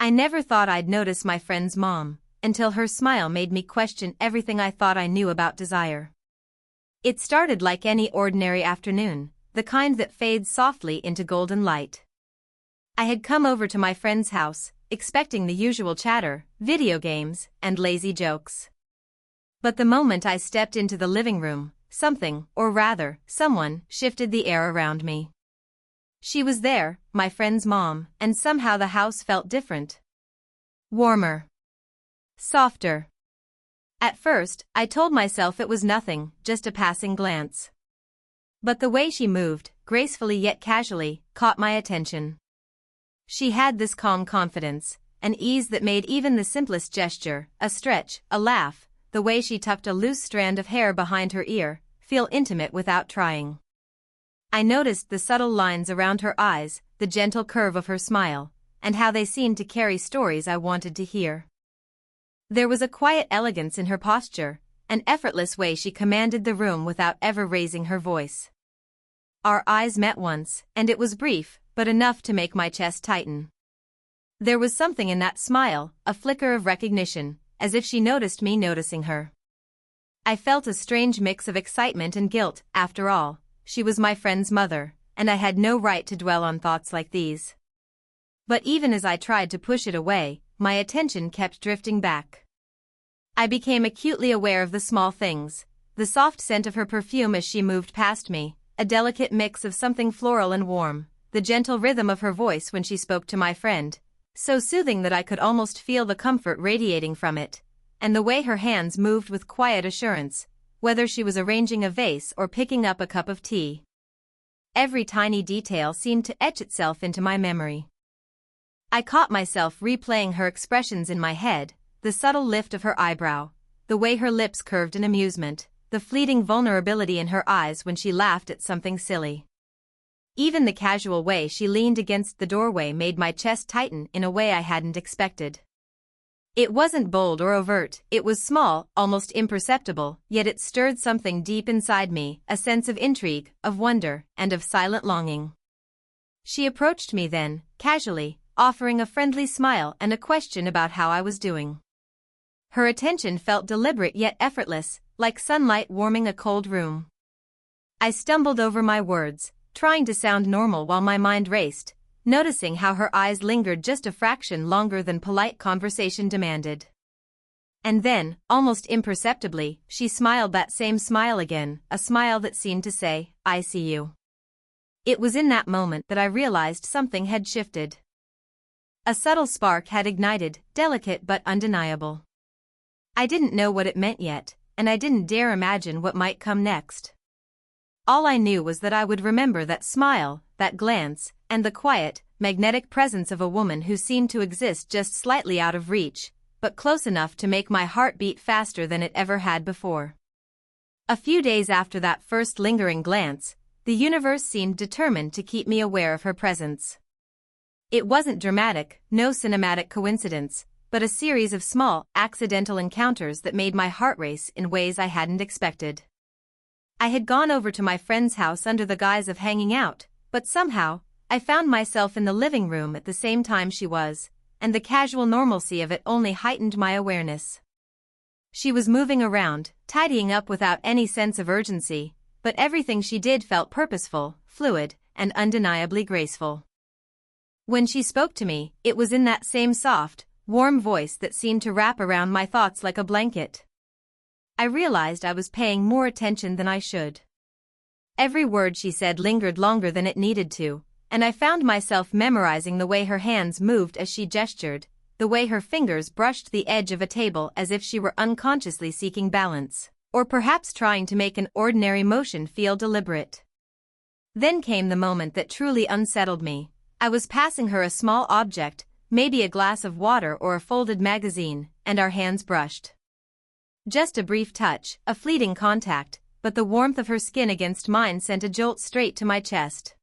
I never thought I'd notice my friend's mom, until her smile made me question everything I thought I knew about desire. It started like any ordinary afternoon, the kind that fades softly into golden light. I had come over to my friend's house, expecting the usual chatter, video games, and lazy jokes. But the moment I stepped into the living room, something, or rather, someone, shifted the air around me. She was there, my friend's mom, and somehow the house felt different. Warmer. Softer. At first, I told myself it was nothing, just a passing glance. But the way she moved, gracefully yet casually, caught my attention. She had this calm confidence, an ease that made even the simplest gesture, a stretch, a laugh, the way she tucked a loose strand of hair behind her ear, feel intimate without trying. I noticed the subtle lines around her eyes, the gentle curve of her smile, and how they seemed to carry stories I wanted to hear. There was a quiet elegance in her posture, an effortless way she commanded the room without ever raising her voice. Our eyes met once, and it was brief, but enough to make my chest tighten. There was something in that smile, a flicker of recognition, as if she noticed me noticing her. I felt a strange mix of excitement and guilt. After all, she was my friend's mother, and I had no right to dwell on thoughts like these. But even as I tried to push it away, my attention kept drifting back. I became acutely aware of the small things, the soft scent of her perfume as she moved past me, a delicate mix of something floral and warm, the gentle rhythm of her voice when she spoke to my friend, so soothing that I could almost feel the comfort radiating from it, and the way her hands moved with quiet assurance, whether she was arranging a vase or picking up a cup of tea. Every tiny detail seemed to etch itself into my memory. I caught myself replaying her expressions in my head, the subtle lift of her eyebrow, the way her lips curved in amusement, the fleeting vulnerability in her eyes when she laughed at something silly. Even the casual way she leaned against the doorway made my chest tighten in a way I hadn't expected. It wasn't bold or overt, it was small, almost imperceptible, yet it stirred something deep inside me, a sense of intrigue, of wonder, and of silent longing. She approached me then, casually, offering a friendly smile and a question about how I was doing. Her attention felt deliberate yet effortless, like sunlight warming a cold room. I stumbled over my words, trying to sound normal while my mind raced, noticing how her eyes lingered just a fraction longer than polite conversation demanded. And then, almost imperceptibly, she smiled that same smile again, a smile that seemed to say, "I see you." It was in that moment that I realized something had shifted. A subtle spark had ignited, delicate but undeniable. I didn't know what it meant yet, and I didn't dare imagine what might come next. All I knew was that I would remember that smile, that glance, and the quiet, magnetic presence of a woman who seemed to exist just slightly out of reach, but close enough to make my heart beat faster than it ever had before. A few days after that first lingering glance, the universe seemed determined to keep me aware of her presence. It wasn't dramatic, no cinematic coincidence, but a series of small, accidental encounters that made my heart race in ways I hadn't expected. I had gone over to my friend's house under the guise of hanging out, but somehow, I found myself in the living room at the same time she was, and the casual normalcy of it only heightened my awareness. She was moving around, tidying up without any sense of urgency, but everything she did felt purposeful, fluid, and undeniably graceful. When she spoke to me, it was in that same soft, warm voice that seemed to wrap around my thoughts like a blanket. I realized I was paying more attention than I should. Every word she said lingered longer than it needed to, and I found myself memorizing the way her hands moved as she gestured, the way her fingers brushed the edge of a table as if she were unconsciously seeking balance, or perhaps trying to make an ordinary motion feel deliberate. Then came the moment that truly unsettled me. I was passing her a small object, maybe a glass of water or a folded magazine, and our hands brushed. Just a brief touch, a fleeting contact, but the warmth of her skin against mine sent a jolt straight to my chest.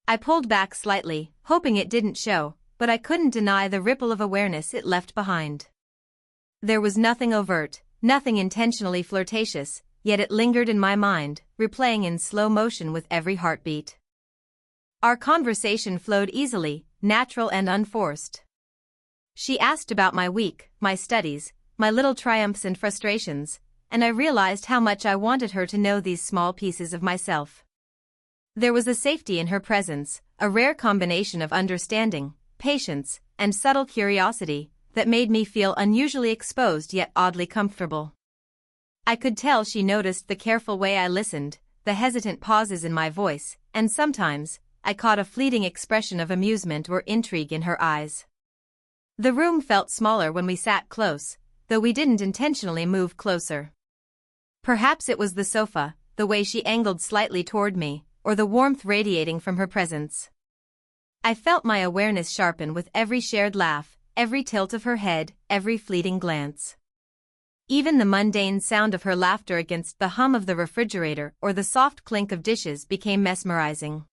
I pulled back slightly, hoping it didn't show, but I couldn't deny the ripple of awareness it left behind. There was nothing overt, nothing intentionally flirtatious, yet it lingered in my mind, replaying in slow motion with every heartbeat. Our conversation flowed easily, natural and unforced. She asked about my week, my studies, my little triumphs and frustrations, and I realized how much I wanted her to know these small pieces of myself. There was a safety in her presence, a rare combination of understanding, patience, and subtle curiosity that made me feel unusually exposed yet oddly comfortable. I could tell she noticed the careful way I listened, the hesitant pauses in my voice, and sometimes, I caught a fleeting expression of amusement or intrigue in her eyes. The room felt smaller when we sat close, though we didn't intentionally move closer. Perhaps it was the sofa, the way she angled slightly toward me, or the warmth radiating from her presence. I felt my awareness sharpen with every shared laugh, every tilt of her head, every fleeting glance. Even the mundane sound of her laughter against the hum of the refrigerator or the soft clink of dishes became mesmerizing.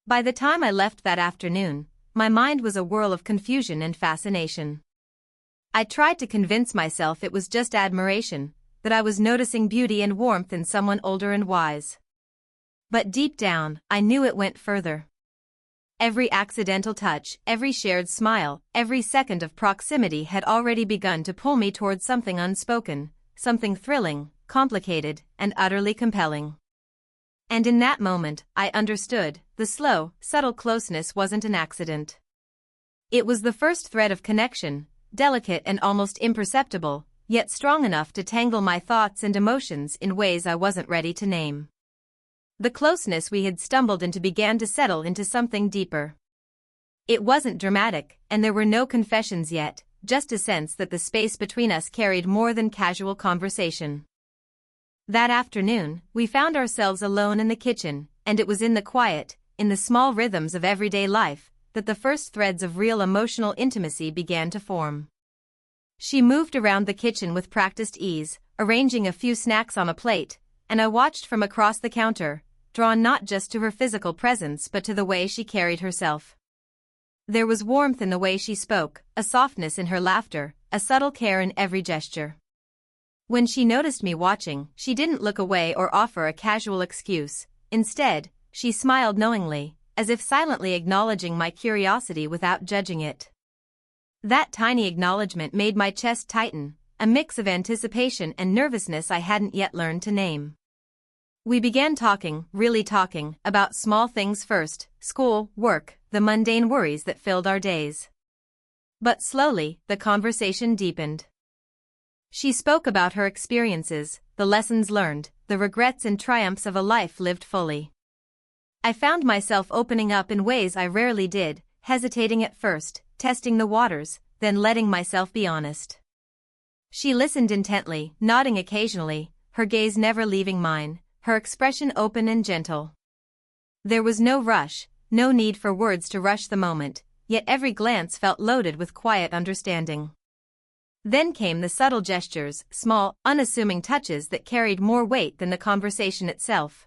By the time I left that afternoon, my mind was a whirl of confusion and fascination. I tried to convince myself it was just admiration, that I was noticing beauty and warmth in someone older and wise. But deep down, I knew it went further. Every accidental touch, every shared smile, every second of proximity had already begun to pull me towards something unspoken, something thrilling, complicated, and utterly compelling. And in that moment, I understood, the slow, subtle closeness wasn't an accident. It was the first thread of connection, delicate and almost imperceptible, yet strong enough to tangle my thoughts and emotions in ways I wasn't ready to name. The closeness we had stumbled into began to settle into something deeper. It wasn't dramatic, and there were no confessions yet, just a sense that the space between us carried more than casual conversation. That afternoon, we found ourselves alone in the kitchen, and it was in the quiet, in the small rhythms of everyday life, that the first threads of real emotional intimacy began to form. She moved around the kitchen with practiced ease, arranging a few snacks on a plate, and I watched from across the counter, drawn not just to her physical presence but to the way she carried herself. There was warmth in the way she spoke, a softness in her laughter, a subtle care in every gesture. When she noticed me watching, she didn't look away or offer a casual excuse. Instead, she smiled knowingly, as if silently acknowledging my curiosity without judging it. That tiny acknowledgement made my chest tighten, a mix of anticipation and nervousness I hadn't yet learned to name. We began talking, really talking, about small things first, school, work, the mundane worries that filled our days. But slowly, the conversation deepened. She spoke about her experiences, the lessons learned, the regrets and triumphs of a life lived fully. I found myself opening up in ways I rarely did, hesitating at first, testing the waters, then letting myself be honest. She listened intently, nodding occasionally, her gaze never leaving mine, her expression open and gentle. There was no rush, no need for words to rush the moment, yet every glance felt loaded with quiet understanding. Then came the subtle gestures, small, unassuming touches that carried more weight than the conversation itself.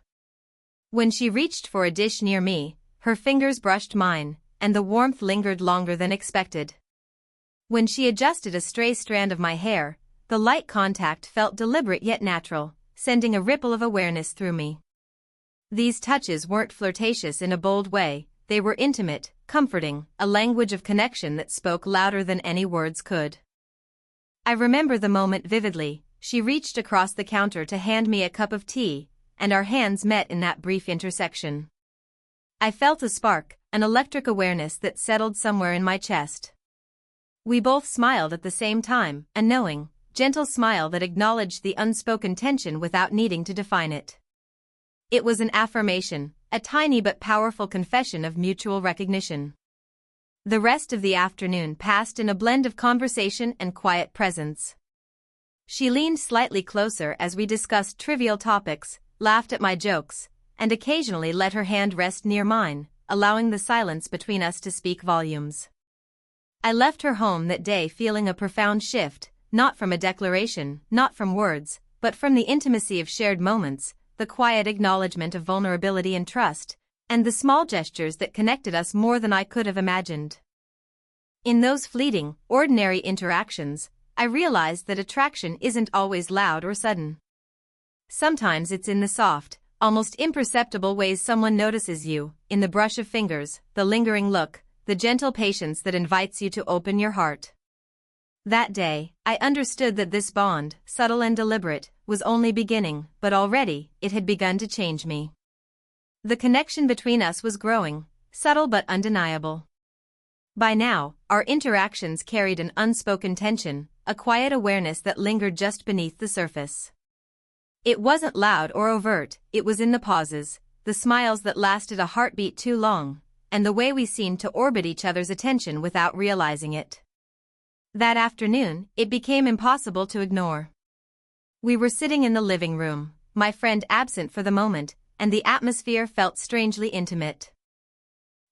When she reached for a dish near me, her fingers brushed mine, and the warmth lingered longer than expected. When she adjusted a stray strand of my hair, the light contact felt deliberate yet natural, sending a ripple of awareness through me. These touches weren't flirtatious in a bold way, they were intimate, comforting, a language of connection that spoke louder than any words could. I remember the moment vividly. She reached across the counter to hand me a cup of tea, and our hands met in that brief intersection. I felt a spark, an electric awareness that settled somewhere in my chest. We both smiled at the same time, a knowing, gentle smile that acknowledged the unspoken tension without needing to define it. It was an affirmation, a tiny but powerful confession of mutual recognition. The rest of the afternoon passed in a blend of conversation and quiet presence. She leaned slightly closer as we discussed trivial topics, laughed at my jokes, and occasionally let her hand rest near mine, allowing the silence between us to speak volumes. I left her home that day feeling a profound shift, not from a declaration, not from words, but from the intimacy of shared moments, the quiet acknowledgement of vulnerability and trust, and the small gestures that connected us more than I could have imagined. In those fleeting, ordinary interactions, I realized that attraction isn't always loud or sudden. Sometimes it's in the soft, almost imperceptible ways someone notices you, in the brush of fingers, the lingering look, the the gentle patience that invites you to open your heart. That day, I understood that this bond, subtle and deliberate, was only beginning, but already, it had begun to change me. The connection between us was growing, subtle but undeniable. By now, our interactions carried an unspoken tension, a quiet awareness that lingered just beneath the surface. It wasn't loud or overt, it was in the pauses, the smiles that lasted a heartbeat too long, and the way we seemed to orbit each other's attention without realizing it. That afternoon, it became impossible to ignore. We were sitting in the living room, my friend absent for the moment, and the atmosphere felt strangely intimate.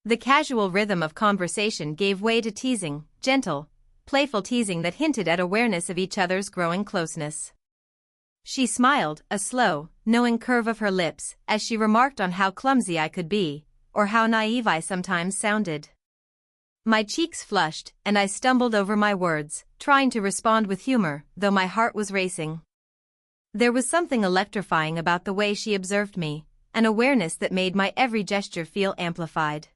The casual rhythm of conversation gave way to teasing, gentle, playful teasing that hinted at awareness of each other's growing closeness. She smiled, a slow, knowing curve of her lips, as she remarked on how clumsy I could be, or how naive I sometimes sounded. My cheeks flushed, and I stumbled over my words, trying to respond with humor, though my heart was racing. There was something electrifying about the way she observed me, an awareness that made my every gesture feel amplified.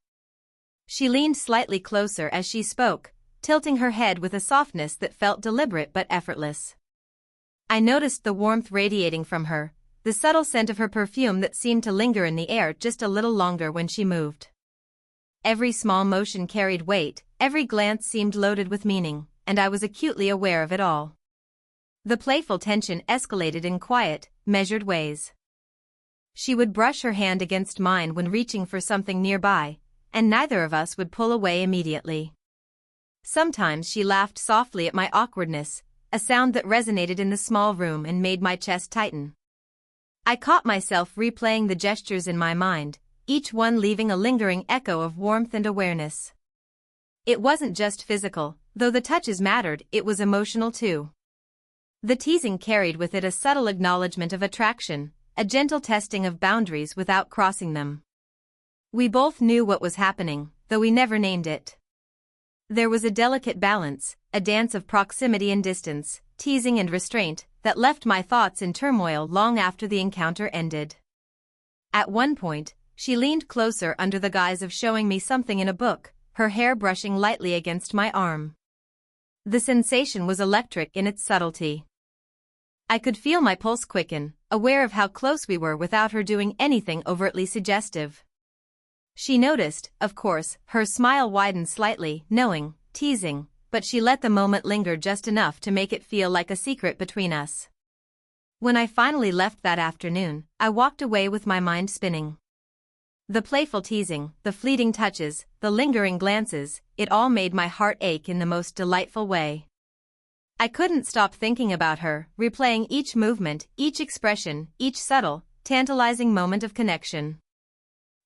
She leaned slightly closer as she spoke, tilting her head with a softness that felt deliberate but effortless. I noticed the warmth radiating from her, the subtle scent of her perfume that seemed to linger in the air just a little longer when she moved. Every small motion carried weight, every glance seemed loaded with meaning, and I was acutely aware of it all. The playful tension escalated in quiet, measured ways. She would brush her hand against mine when reaching for something nearby, and neither of us would pull away immediately. Sometimes she laughed softly at my awkwardness, a sound that resonated in the small room and made my chest tighten. I caught myself replaying the gestures in my mind, each one leaving a lingering echo of warmth and awareness. It wasn't just physical, though the touches mattered, it was emotional too. The teasing carried with it a subtle acknowledgement of attraction, a gentle testing of boundaries without crossing them. We both knew what was happening, though we never named it. There was a delicate balance, a dance of proximity and distance, teasing and restraint, that left my thoughts in turmoil long after the encounter ended. At one point, she leaned closer under the guise of showing me something in a book, her hair brushing lightly against my arm. The sensation was electric in its subtlety. I could feel my pulse quicken, aware of how close we were without her doing anything overtly suggestive. She noticed, of course, her smile widened slightly, knowing, teasing, but she let the moment linger just enough to make it feel like a secret between us. When I finally left that afternoon, I walked away with my mind spinning. The playful teasing, the fleeting touches, the lingering glances, it all made my heart ache in the most delightful way. I couldn't stop thinking about her, replaying each movement, each expression, each subtle, tantalizing moment of connection.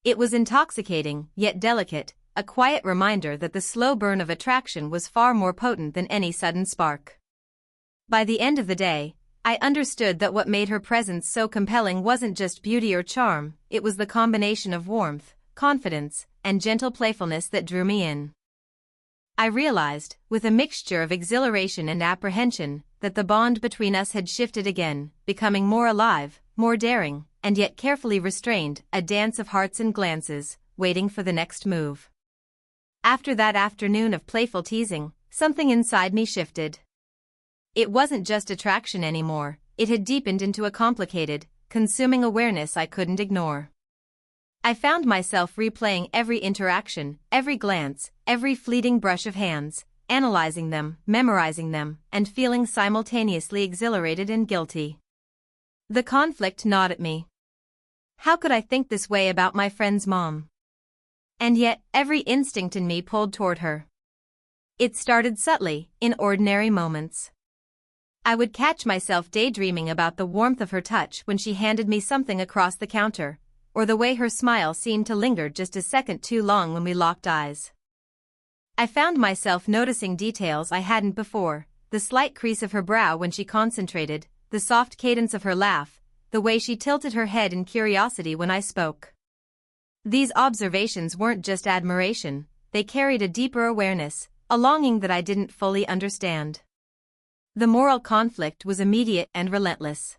It was intoxicating, yet delicate, a quiet reminder that the slow burn of attraction was far more potent than any sudden spark. By the end of the day, I understood that what made her presence so compelling wasn't just beauty or charm, it was the combination of warmth, confidence, and gentle playfulness that drew me in. I realized, with a mixture of exhilaration and apprehension, that the bond between us had shifted again, becoming more alive, more daring, and yet carefully restrained, a dance of hearts and glances, waiting for the next move. After that afternoon of playful teasing, something inside me shifted. It wasn't just attraction anymore, it had deepened into a complicated, consuming awareness I couldn't ignore. I found myself replaying every interaction, every glance, every fleeting brush of hands, analyzing them, memorizing them, and feeling simultaneously exhilarated and guilty. The conflict gnawed at me. How could I think this way about my friend's mom? And yet, every instinct in me pulled toward her. It started subtly, in ordinary moments. I would catch myself daydreaming about the warmth of her touch when she handed me something across the counter, or the way her smile seemed to linger just a second too long when we locked eyes. I found myself noticing details I hadn't before, the slight crease of her brow when she concentrated, the soft cadence of her laugh, the way she tilted her head in curiosity when I spoke. These observations weren't just admiration, they carried a deeper awareness, a longing that I didn't fully understand. The moral conflict was immediate and relentless.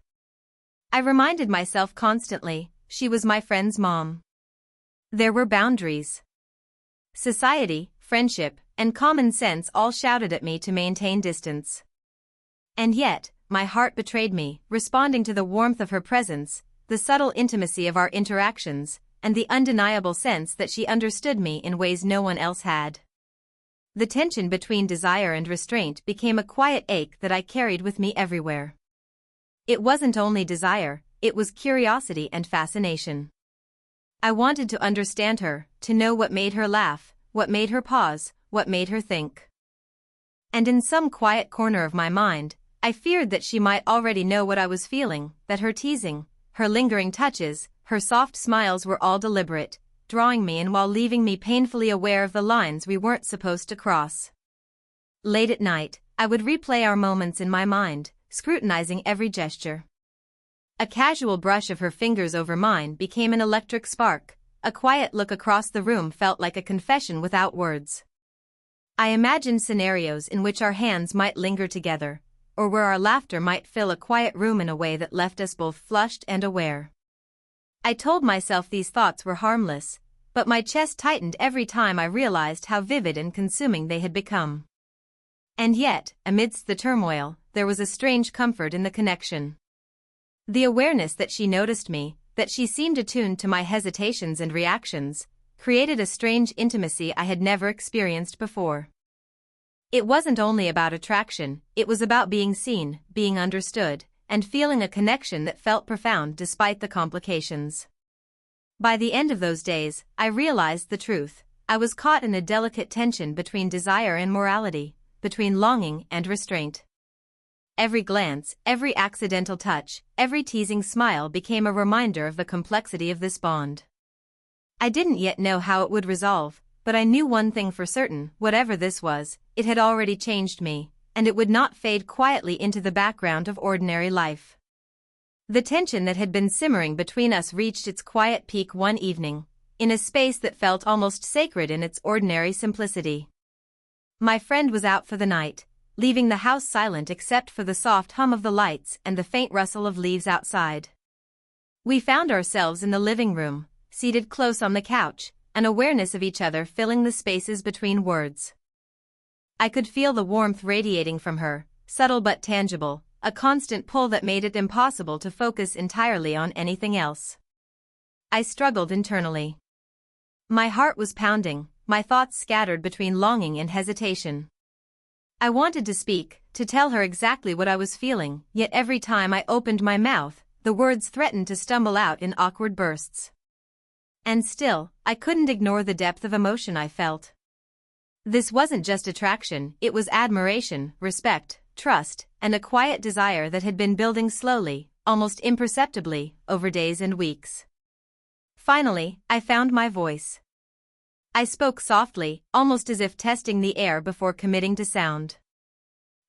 I reminded myself constantly, she was my friend's mom. There were boundaries. Society, friendship, and common sense all shouted at me to maintain distance. And yet, my heart betrayed me, responding to the warmth of her presence, the subtle intimacy of our interactions, and the undeniable sense that she understood me in ways no one else had. The tension between desire and restraint became a quiet ache that I carried with me everywhere. It wasn't only desire, it was curiosity and fascination. I wanted to understand her, to know what made her laugh, what made her pause, what made her think. And in some quiet corner of my mind, I feared that she might already know what I was feeling, that her teasing, her lingering touches, her soft smiles were all deliberate, drawing me in while leaving me painfully aware of the lines we weren't supposed to cross. Late at night, I would replay our moments in my mind, scrutinizing every gesture. A casual brush of her fingers over mine became an electric spark, a quiet look across the room felt like a confession without words. I imagined scenarios in which our hands might linger together, or where our laughter might fill a quiet room in a way that left us both flushed and aware. I told myself these thoughts were harmless, but my chest tightened every time I realized how vivid and consuming they had become. And yet, amidst the turmoil, there was a strange comfort in the connection. The awareness that she noticed me, that she seemed attuned to my hesitations and reactions, created a strange intimacy I had never experienced before. It wasn't only about attraction, it was about being seen, being understood, and feeling a connection that felt profound despite the complications. By the end of those days, I realized the truth. I was caught in a delicate tension between desire and morality, between longing and restraint. Every glance, every accidental touch, every teasing smile became a reminder of the complexity of this bond. I didn't yet know how it would resolve, but I knew one thing for certain: whatever this was, it had already changed me, and it would not fade quietly into the background of ordinary life. The tension that had been simmering between us reached its quiet peak one evening, in a space that felt almost sacred in its ordinary simplicity. My friend was out for the night, leaving the house silent except for the soft hum of the lights and the faint rustle of leaves outside. We found ourselves in the living room, seated close on the couch, an awareness of each other filling the spaces between words. I could feel the warmth radiating from her, subtle but tangible, a constant pull that made it impossible to focus entirely on anything else. I struggled internally. My heart was pounding, my thoughts scattered between longing and hesitation. I wanted to speak, to tell her exactly what I was feeling, yet every time I opened my mouth, the words threatened to stumble out in awkward bursts. And still, I couldn't ignore the depth of emotion I felt. This wasn't just attraction, it was admiration, respect, trust, and a quiet desire that had been building slowly, almost imperceptibly, over days and weeks. Finally, I found my voice. I spoke softly, almost as if testing the air before committing to sound.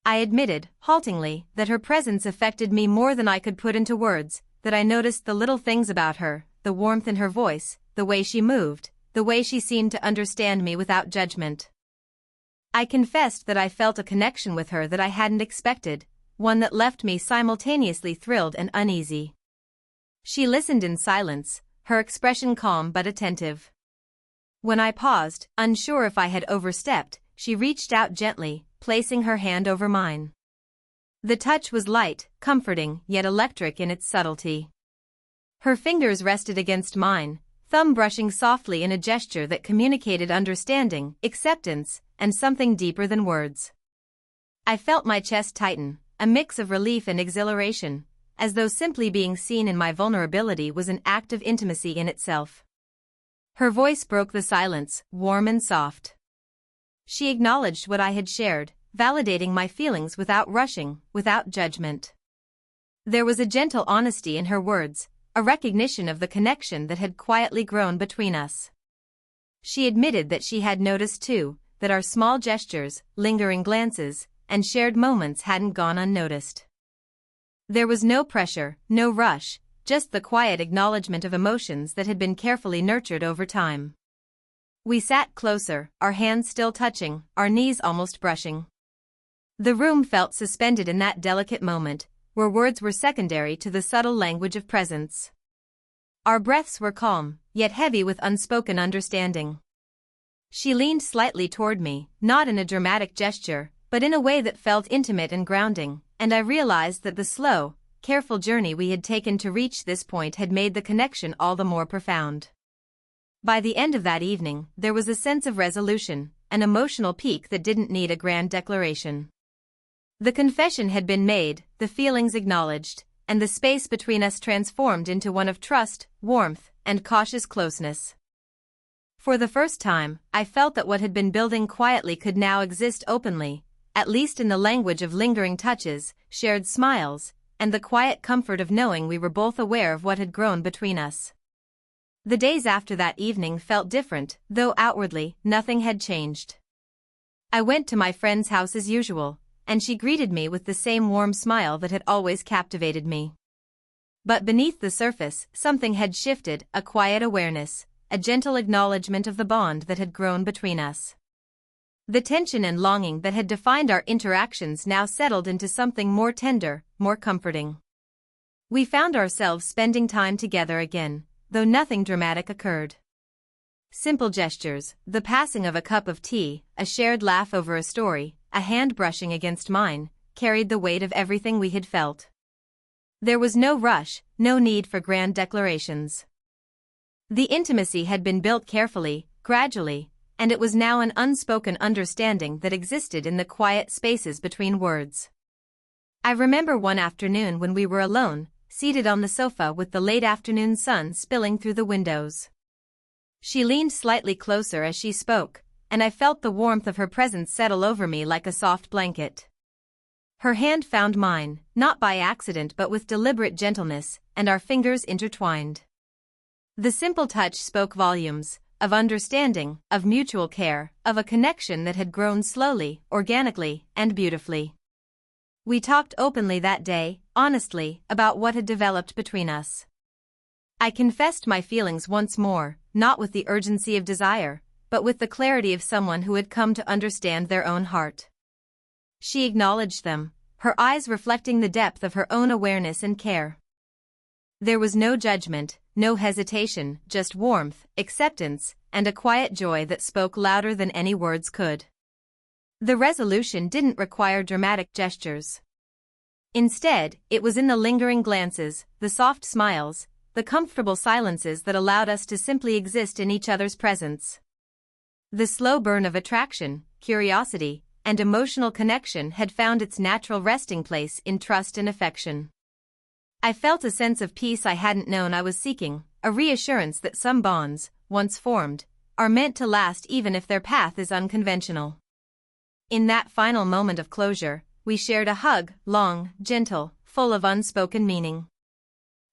I admitted, haltingly, that her presence affected me more than I could put into words, that I noticed the little things about her, the warmth in her voice, the way she moved, the way she seemed to understand me without judgment. I confessed that I felt a connection with her that I hadn't expected, one that left me simultaneously thrilled and uneasy. She listened in silence, her expression calm but attentive. When I paused, unsure if I had overstepped, she reached out gently, placing her hand over mine. The touch was light, comforting, yet electric in its subtlety. Her fingers rested against mine, thumb brushing softly in a gesture that communicated understanding, acceptance, and something deeper than words. I felt my chest tighten, a mix of relief and exhilaration, as though simply being seen in my vulnerability was an act of intimacy in itself. Her voice broke the silence, warm and soft. She acknowledged what I had shared, validating my feelings without rushing, without judgment. There was a gentle honesty in her words, a recognition of the connection that had quietly grown between us. She admitted that she had noticed too, that our small gestures, lingering glances, and shared moments hadn't gone unnoticed. There was no pressure, no rush, just the quiet acknowledgement of emotions that had been carefully nurtured over time. We sat closer, our hands still touching, our knees almost brushing. The room felt suspended in that delicate moment, where words were secondary to the subtle language of presence. Our breaths were calm, yet heavy with unspoken understanding. She leaned slightly toward me, not in a dramatic gesture, but in a way that felt intimate and grounding, and I realized that the slow, careful journey we had taken to reach this point had made the connection all the more profound. By the end of that evening, there was a sense of resolution, an emotional peak that didn't need a grand declaration. The confession had been made, the feelings acknowledged, and the space between us transformed into one of trust, warmth, and cautious closeness. For the first time, I felt that what had been building quietly could now exist openly, at least in the language of lingering touches, shared smiles, and the quiet comfort of knowing we were both aware of what had grown between us. The days after that evening felt different, though outwardly, nothing had changed. I went to my friend's house as usual, and she greeted me with the same warm smile that had always captivated me. But beneath the surface, something had shifted, a quiet awareness, a gentle acknowledgement of the bond that had grown between us. The tension and longing that had defined our interactions now settled into something more tender, more comforting. We found ourselves spending time together again, though nothing dramatic occurred. Simple gestures, the passing of a cup of tea, a shared laugh over a story, a hand brushing against mine, carried the weight of everything we had felt. There was no rush, no need for grand declarations. The intimacy had been built carefully, gradually, and it was now an unspoken understanding that existed in the quiet spaces between words. I remember one afternoon when we were alone, seated on the sofa with the late afternoon sun spilling through the windows. She leaned slightly closer as she spoke, and I felt the warmth of her presence settle over me like a soft blanket. Her hand found mine, not by accident but with deliberate gentleness, and our fingers intertwined. The simple touch spoke volumes, of understanding, of mutual care, of a connection that had grown slowly, organically, and beautifully. We talked openly that day, honestly, about what had developed between us. I confessed my feelings once more, not with the urgency of desire, but with the clarity of someone who had come to understand their own heart. She acknowledged them, her eyes reflecting the depth of her own awareness and care. There was no judgment, no hesitation, just warmth, acceptance, and a quiet joy that spoke louder than any words could. The resolution didn't require dramatic gestures. Instead, it was in the lingering glances, the soft smiles, the comfortable silences that allowed us to simply exist in each other's presence. The slow burn of attraction, curiosity, and emotional connection had found its natural resting place in trust and affection. I felt a sense of peace I hadn't known I was seeking, a reassurance that some bonds, once formed, are meant to last even if their path is unconventional. In that final moment of closure, we shared a hug, long, gentle, full of unspoken meaning.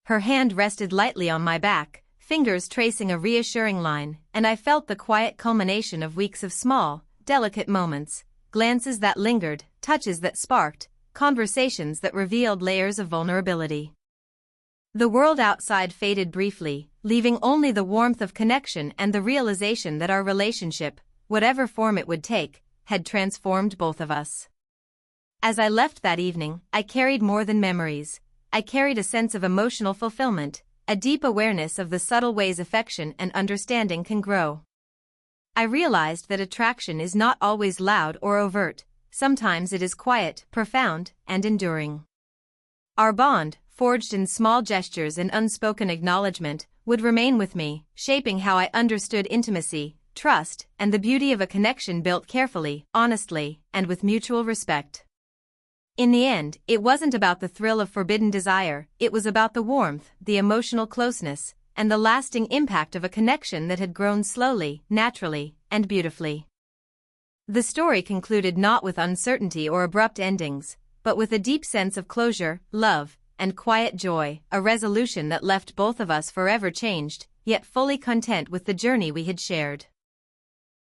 Her hand rested lightly on my back, fingers tracing a reassuring line, and I felt the quiet culmination of weeks of small, delicate moments, glances that lingered, touches that sparked, conversations that revealed layers of vulnerability. The world outside faded briefly, leaving only the warmth of connection and the realization that our relationship, whatever form it would take, had transformed both of us. As I left that evening, I carried more than memories. I carried a sense of emotional fulfillment, a deep awareness of the subtle ways affection and understanding can grow. I realized that attraction is not always loud or overt, sometimes it is quiet, profound, and enduring. Our bond, forged in small gestures and unspoken acknowledgement, would remain with me, shaping how I understood intimacy, trust, and the beauty of a connection built carefully, honestly, and with mutual respect. In the end, it wasn't about the thrill of forbidden desire, it was about the warmth, the emotional closeness, and the lasting impact of a connection that had grown slowly, naturally, and beautifully. The story concluded not with uncertainty or abrupt endings, but with a deep sense of closure, love, and quiet joy, a resolution that left both of us forever changed, yet fully content with the journey we had shared.